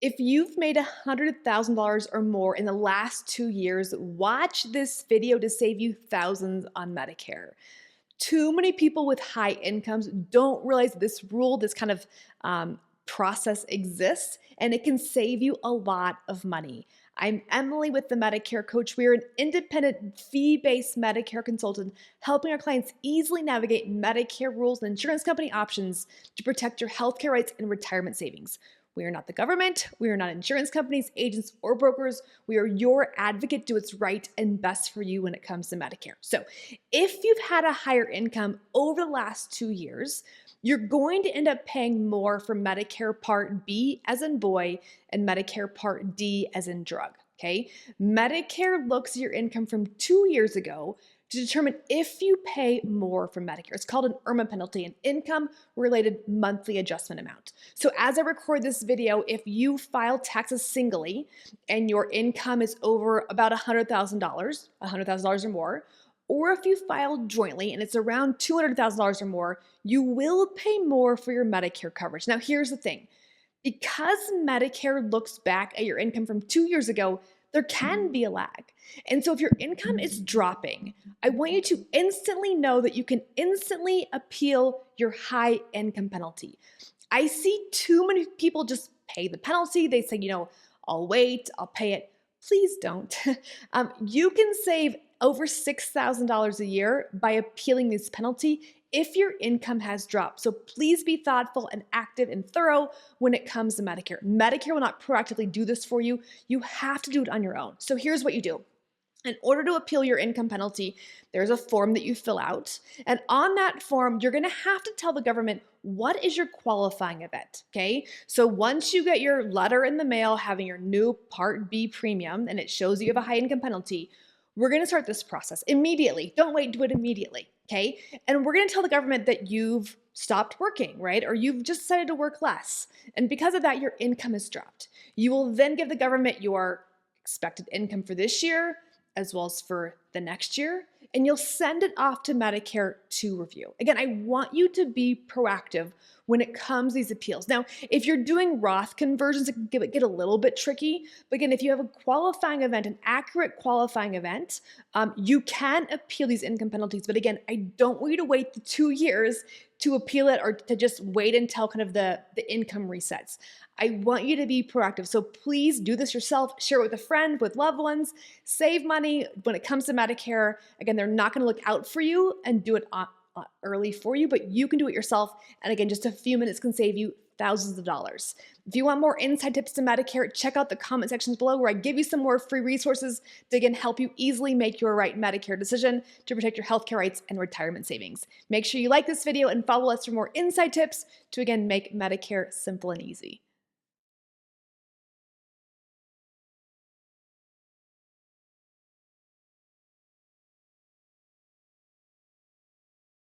If you've made $100,000 or more in the last 2 years, watch this video to save you thousands on Medicare. Too many people with high incomes don't realize this rule, this kind of process exists, and it can save you a lot of money. I'm Emily with the Medicare Coach. We are an independent fee-based Medicare consultant helping our clients easily navigate Medicare rules and insurance company options to protect your healthcare rights and retirement savings. We are not the government. We are not insurance companies, agents, or brokers. We are your advocate to what's right and best for you when it comes to Medicare. So if you've had a higher income over the last 2 years, you're going to end up paying more for Medicare Part B as in boy and Medicare Part D as in drug, okay? Medicare looks at your income from 2 years ago to determine if you pay more for Medicare. It's called an IRMAA penalty, an income-related monthly adjustment amount. So as I record this video, if you file taxes singly and your income is over about $100,000 or more, or if you file jointly and it's around $200,000 or more, you will pay more for your Medicare coverage. Now, here's the thing. Because Medicare looks back at your income from 2 years ago, there can be a lag. And so if your income is dropping, I want you to instantly know that you can instantly appeal your high income penalty. I see too many people just pay the penalty. They say, I'll wait, I'll pay it. Please don't. You can save over $6,000 a year by appealing this penalty if your income has dropped. So please be thoughtful and active and thorough when it comes to Medicare. Medicare will not proactively do this for you. You have to do it on your own. So here's what you do. In order to appeal your income penalty, there's a form that you fill out. And on that form, you're going to have to tell the government what is your qualifying event, okay? So once you get your letter in the mail having your new Part B premium and it shows you have a high income penalty, we're going to start this process immediately. Don't wait, do it immediately, okay? And we're going to tell the government that you've stopped working, right? Or you've just decided to work less. And because of that, your income has dropped. You will then give the government your expected income for this year, as well as for the next year, and you'll send it off to Medicare to review. Again, I want you to be proactive when it comes to these appeals. Now, if you're doing Roth conversions, it can get a little bit tricky, but again, if you have a qualifying event, an accurate qualifying event, you can appeal these income penalties. But again, I don't want you to wait the 2 years to appeal it or to just wait until kind of the income resets. I want you to be proactive. So please do this yourself, share it with a friend, with loved ones, save money when it comes to Medicare. Again, they're not going to look out for you and do it early for you, but you can do it yourself. And again, just a few minutes can save you thousands of dollars. If you want more inside tips to Medicare, check out the comment sections below where I give you some more free resources to again help you easily make your right Medicare decision to protect your healthcare rights and retirement savings. Make sure you like this video and follow us for more inside tips to again make Medicare simple and easy.